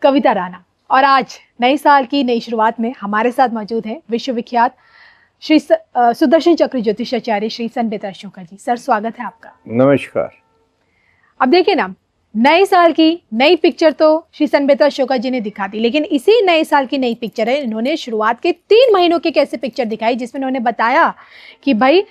कविता राणा। और आज नए साल की नई शुरुआत में हमारे साथ मौजूद हैं विश्वविख्यात श्री सुदर्शन चक्र ज्योतिषाचार्य श्री संबित अशोका जी। सर, स्वागत है आपका। नमस्कार। अब देखिए ना, नए साल की नई पिक्चर तो श्री संबित अशोका जी ने दिखा दी, लेकिन इसी नए साल की नई पिक्चर है, इन्होंने शुरुआत के 3 महीनों की कैसे पिक्चर दिखाई, जिसमें इन्होंने बताया कि भाई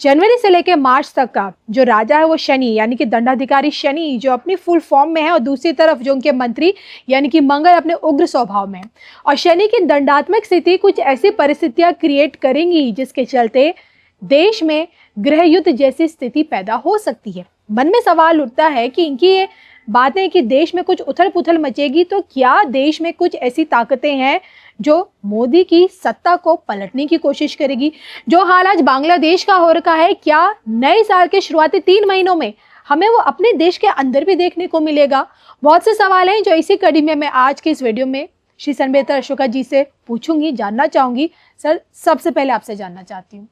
जनवरी से लेकर मार्च तक का जो राजा है वो शनि यानी कि दंडाधिकारी शनि जो अपनी फुल फॉर्म में है, और दूसरी तरफ जो उनके मंत्री यानी कि मंगल अपने उग्र स्वभाव में है। और शनि की दंडात्मक स्थिति कुछ ऐसी परिस्थितियां क्रिएट करेंगी जिसके चलते देश में गृह युद्ध जैसी स्थिति पैदा हो सकती है। मन में सवाल उठता है कि इनकी ये बातें कि देश में कुछ उथल पुथल मचेगी, तो क्या देश में कुछ ऐसी ताकतें हैं जो मोदी की सत्ता को पलटने की कोशिश करेगी? जो हाल आज बांग्लादेश का हो रखा है, क्या नए साल के शुरुआती 3 महीनों में हमें वो अपने देश के अंदर भी देखने को मिलेगा? बहुत से सवाल हैं जो इसी कड़ी में मैं आज के इस वीडियो में श्री संबित अशोका जी से पूछूंगी, जानना चाहूंगी। सर, सबसे पहले आपसे जानना चाहती हूँ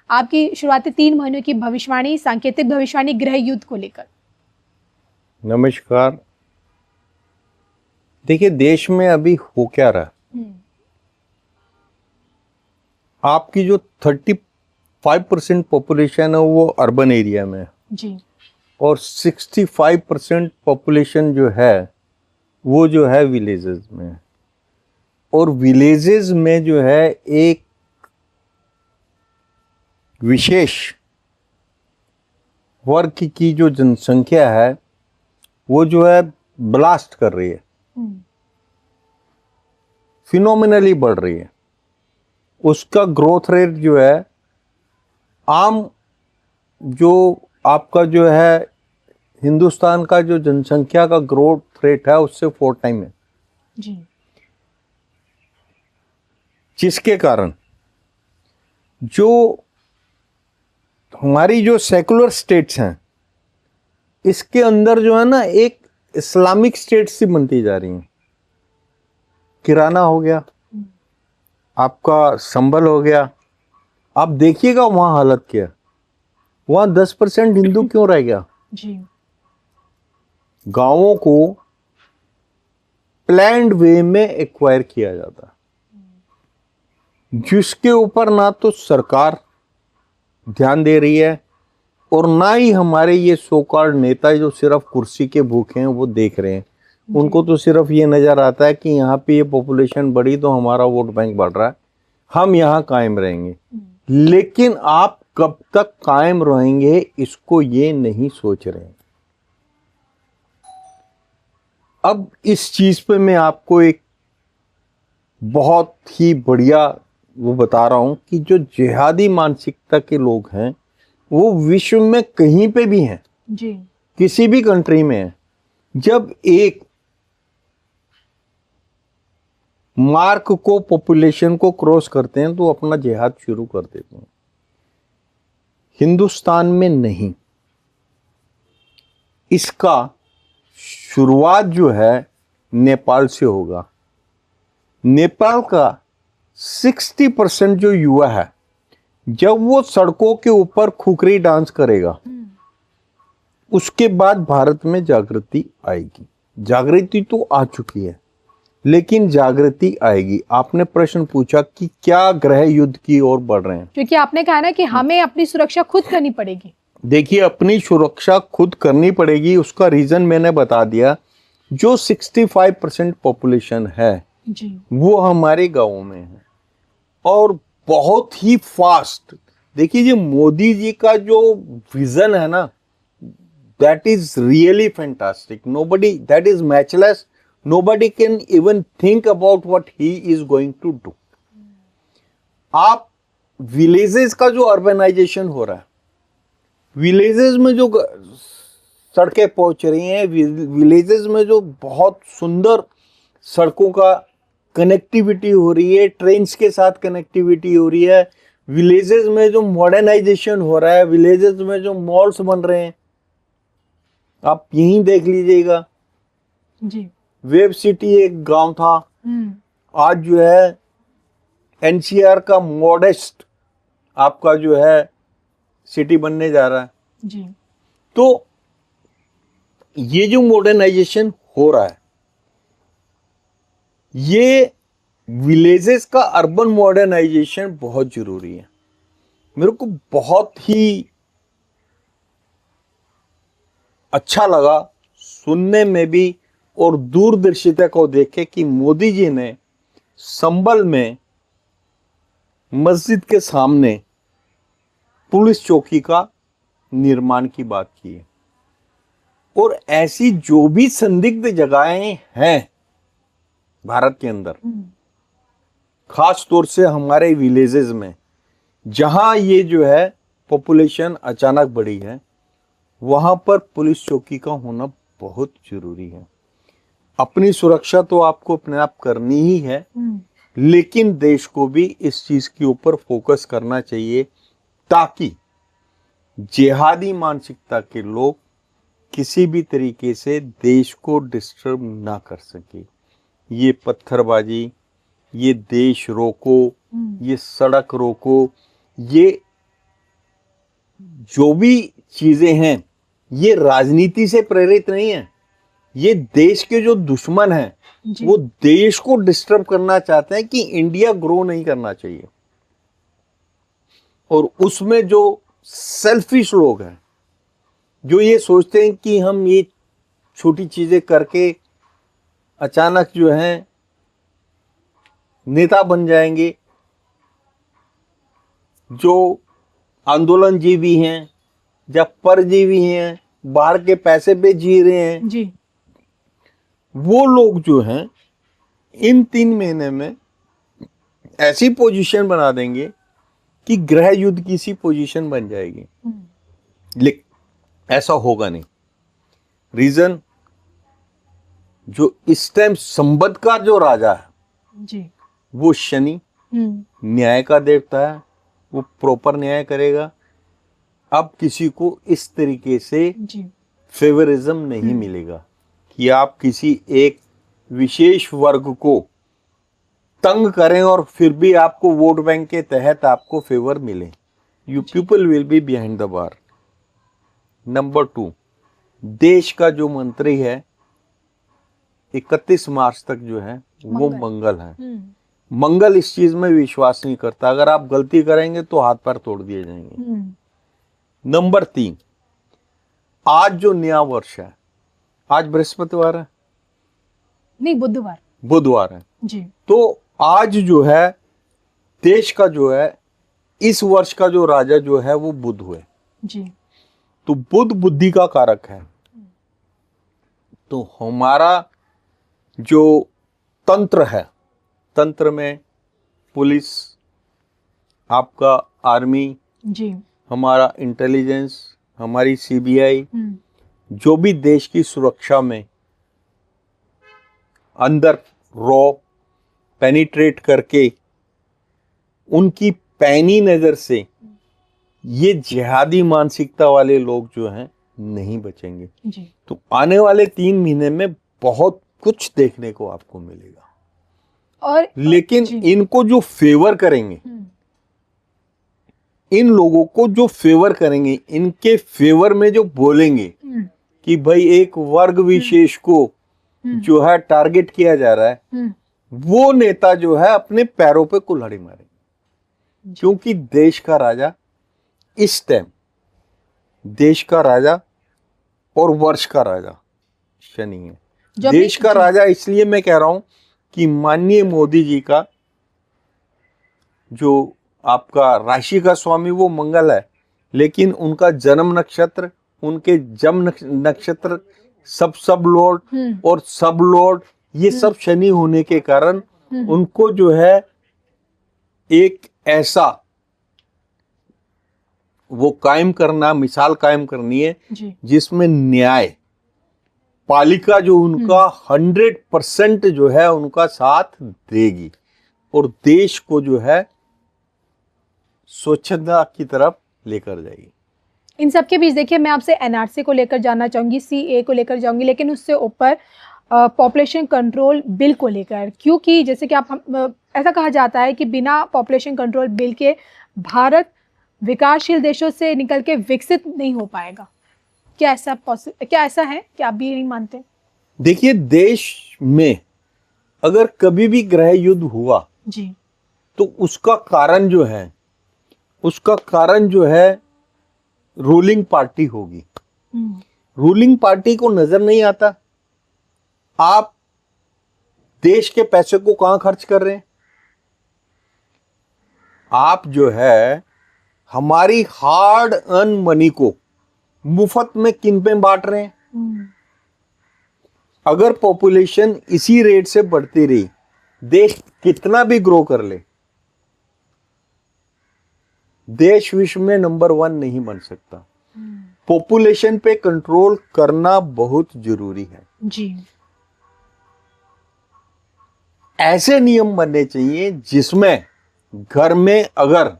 आपकी शुरुआती 3 महीनों की भविष्यवाणी, सांकेतिक भविष्यवाणी गृह युद्ध को लेकर। नमस्कार। देखिए, देश में अभी हो क्या रहा है, आपकी जो 35% पॉपुलेशन है वो अर्बन एरिया में है जी, और 65% पॉपुलेशन जो है वो जो है विलेजेस में है। और विलेजेस में जो है एक विशेष वर्ग की जो जनसंख्या है वो जो है ब्लास्ट कर रही है, फिनोमिनली बढ़ रही है। उसका ग्रोथ रेट जो है आम जो आपका जो है हिंदुस्तान का जो जनसंख्या का ग्रोथ रेट है उससे 4 टाइम है जी। जिसके कारण जो हमारी जो सेकुलर स्टेट्स हैं इसके अंदर जो है ना एक इस्लामिक स्टेट सी बनती जा रही हैं। किराना हो गया, आपका संभल हो गया। आप देखिएगा वहां हालत क्या है। वहां 10% हिंदू क्यों रह गया? जी। गांवों को प्लैंड वे में एक्वायर किया जाता है, जिसके ऊपर ना तो सरकार ध्यान दे रही है और ना ही हमारे ये सो कॉल्ड नेता जो सिर्फ कुर्सी के भूखे हैं वो देख रहे हैं। उनको तो सिर्फ ये नजर आता है कि यहाँ पे ये पॉपुलेशन बढ़ी तो हमारा वोट बैंक बढ़ रहा है, हम यहाँ कायम रहेंगे। लेकिन आप कब तक कायम रहेंगे इसको ये नहीं सोच रहे हैं। अब इस चीज पे मैं आपको एक बहुत ही बढ़िया वो बता रहा हूं कि जो जिहादी मानसिकता के लोग हैं वो विश्व में कहीं पे भी हैं जी, किसी भी कंट्री में है। जब एक मार्क को पॉपुलेशन को क्रॉस करते हैं तो अपना जिहाद शुरू कर देते हैं। हिंदुस्तान में नहीं, इसका शुरुआत जो है नेपाल से होगा। नेपाल का 60% जो युवा है जब वो सड़कों के ऊपर खुखरी डांस करेगा उसके बाद भारत में जागृति आएगी। जागृति तो आ चुकी है लेकिन जागृति आएगी। आपने प्रश्न पूछा कि क्या गृह युद्ध की ओर बढ़ रहे हैं, क्योंकि आपने कहा ना कि हमें अपनी सुरक्षा खुद करनी पड़ेगी। देखिए, अपनी सुरक्षा खुद करनी पड़ेगी। उसका रीजन मैंने बता दिया। जो 65% पॉपुलेशन है जी, वो हमारे गांवों में है और बहुत ही फास्ट। देखिए, ये मोदी जी का जो विजन है ना, that is really fantastic. Nobody, that is matchless. Nobody can even think about what he is going to do. आप विलेजेस का जो अर्बनाइजेशन हो रहा है, विलेजेस में जो सड़कें पहुंच रही हैं, विलेजेस में जो बहुत सुंदर सड़कों का कनेक्टिविटी हो रही है, ट्रेन्स के साथ कनेक्टिविटी हो रही है, विलेजेस में जो मॉडर्नाइजेशन हो रहा है, विलेजेस में जो मॉल्स बन रहे हैं, आप यहीं देख लीजिएगा। जी, वेब सिटी एक गांव था, आज जो है एनसीआर का मॉडेस्ट आपका जो है सिटी बनने जा रहा है। जी, तो ये जो मॉडर्नाइजेशन हो रहा है ये विलेजेस का अर्बन मॉडर्नाइजेशन बहुत जरूरी है। मेरे को बहुत ही अच्छा लगा सुनने में भी और दूरदर्शिता को देखे कि मोदी जी ने संभल में मस्जिद के सामने पुलिस चौकी का निर्माण की बात की है। और ऐसी जो भी संदिग्ध जगहें हैं भारत के अंदर, खास तौर से हमारे विलेजेस में जहां ये जो है पॉपुलेशन अचानक बढ़ी है, वहां पर पुलिस चौकी का होना बहुत जरूरी है। अपनी सुरक्षा तो आपको अपने आप करनी ही है, लेकिन देश को भी इस चीज के ऊपर फोकस करना चाहिए ताकि जिहादी मानसिकता के लोग किसी भी तरीके से देश को डिस्टर्ब ना कर सके। ये पत्थरबाजी, ये देश रोको, ये सड़क रोको, ये जो भी चीजें हैं, ये राजनीति से प्रेरित नहीं है। ये देश के जो दुश्मन हैं वो देश को डिस्टर्ब करना चाहते हैं कि इंडिया ग्रो नहीं करना चाहिए। और उसमें जो सेल्फिश लोग हैं, जो ये सोचते हैं कि हम ये छोटी चीजें करके अचानक जो है नेता बन जाएंगे, जो आंदोलनजीवी हैं या परजीवी हैं, बाहर के पैसे पे जी रहे हैं जी, वो लोग जो हैं इन 3 महीने में ऐसी पोजीशन बना देंगे कि गृह युद्ध की सी पोजीशन बन जाएगी। लेकिन ऐसा होगा नहीं। रीजन, जो इस टाइम संबंध का जो राजा है जी, वो शनि न्याय का देवता है, वो प्रॉपर न्याय करेगा। अब किसी को इस तरीके से जी, फेवरिज्म नहीं मिलेगा कि आप किसी एक विशेष वर्ग को तंग करें और फिर भी आपको वोट बैंक के तहत आपको फेवर मिले। You people will be behind the bar. Number 2, देश का जो मंत्री है 31 मार्च तक जो है वो मंगल है। मंगल इस चीज में विश्वास नहीं करता, अगर आप गलती करेंगे तो हाथ पैर तोड़ दिए जाएंगे। नंबर 3, आज जो नया वर्ष है, आज बृहस्पतिवार है नहीं बुधवार है जी, तो आज जो है देश का जो है इस वर्ष का जो राजा जो है वो बुध हुए जी, तो बुध बुद्धि का कारक है। तो हमारा जो तंत्र है, तंत्र में पुलिस, आपका आर्मी जी, हमारा इंटेलिजेंस, हमारी सीबीआई, जो भी देश की सुरक्षा में अंदर रॉ पेनिट्रेट करके उनकी पैनी नजर से ये जिहादी मानसिकता वाले लोग जो हैं नहीं बचेंगे। जी, तो आने वाले 3 महीने में बहुत कुछ देखने को आपको मिलेगा। और लेकिन जी, इनको जो फेवर करेंगे, इन लोगों को जो फेवर करेंगे, इनके फेवर में जो बोलेंगे कि भाई एक वर्ग विशेष को जो है टारगेट किया जा रहा है, वो नेता जो है अपने पैरों पे कुल्हाड़ी मारेंगे। क्योंकि देश का राजा इस टाइम, देश का राजा और वर्ष का राजा शनि है। देश का राजा इसलिए मैं कह रहा हूं कि माननीय मोदी जी का जो आपका राशि का स्वामी वो मंगल है, लेकिन उनका जन्म नक्षत्र, उनके जन्म नक्षत्र सब लॉर्ड और सब लॉर्ड ये सब शनि होने के कारण उनको जो है एक ऐसा वो कायम करना, मिसाल कायम करनी है जिसमें न्याय पालिका जो उनका 100% जो है उनका साथ देगी और देश को जो है स्वच्छता की तरफ लेकर जाएगी। इन सब के बीच देखिए, मैं आपसे एनआरसी को लेकर जानना चाहूंगी, सीए को लेकर जाऊंगी, लेकिन उससे ऊपर पॉपुलेशन कंट्रोल बिल को लेकर, क्योंकि जैसे कि ऐसा कहा जाता है कि बिना पॉपुलेशन कंट्रोल बिल के भारत विकासशील देशों से निकल के विकसित नहीं हो पाएगा। क्या ऐसा है? क्या आप भी यही मानते हैं? देखिए, देश में अगर कभी भी गृह युद्ध हुआ जी। तो उसका कारण जो है रूलिंग पार्टी होगी। रूलिंग पार्टी को नजर नहीं आता आप देश के पैसे को कहां खर्च कर रहे हैं। आप जो है हमारी हार्ड अर्न मनी को मुफ्त में किन पे बांट रहे हैं। अगर पॉपुलेशन इसी रेट से बढ़ती रही, देश कितना भी ग्रो कर ले, देश विश्व में नंबर 1 नहीं बन सकता। पॉपुलेशन पे कंट्रोल करना बहुत जरूरी है जी। ऐसे नियम बनने चाहिए जिसमें घर में अगर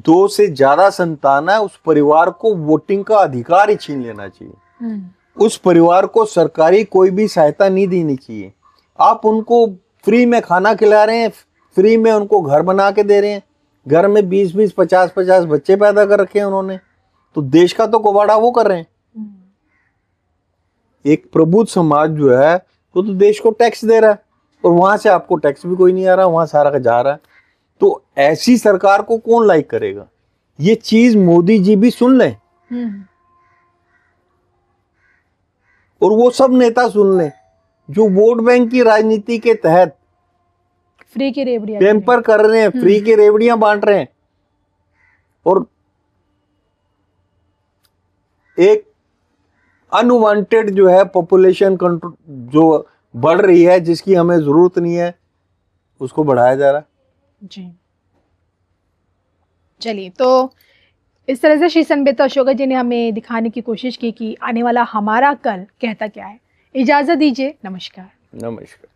2 से ज्यादा संतान है, उस परिवार को वोटिंग का अधिकार ही छीन लेना चाहिए। उस परिवार को सरकारी कोई भी सहायता नहीं देनी चाहिए। आप उनको फ्री में खाना खिला रहे हैं, फ्री में उनको घर बना के दे रहे हैं। घर में 20-20, 50-50 बच्चे पैदा कर रखे हैं उन्होंने, तो देश का तो कबाड़ा वो कर रहे हैं। एक प्रबुद्ध समाज जो है तो देश को टैक्स दे रहा है और वहां से आपको टैक्स भी कोई नहीं आ रहा, वहां सारा का जा रहा है। तो ऐसी सरकार को कौन लाइक करेगा। ये चीज मोदी जी भी सुन लें और वो सब नेता सुन लें जो वोट बैंक की राजनीति के तहत फ्री की रेवड़ियां टेम्पर कर रहे हैं, फ्री की रेवड़ियां बांट रहे हैं और एक अनवांटेड जो है पॉपुलेशन कंट्रोल जो बढ़ रही है, जिसकी हमें जरूरत नहीं है, उसको बढ़ाया जा रहा है। जी। चलिए, तो इस तरह से श्री संबित अशोका जी ने हमें दिखाने की कोशिश की कि आने वाला हमारा कल कहता क्या है। इजाजत दीजिए, नमस्कार। नमस्कार।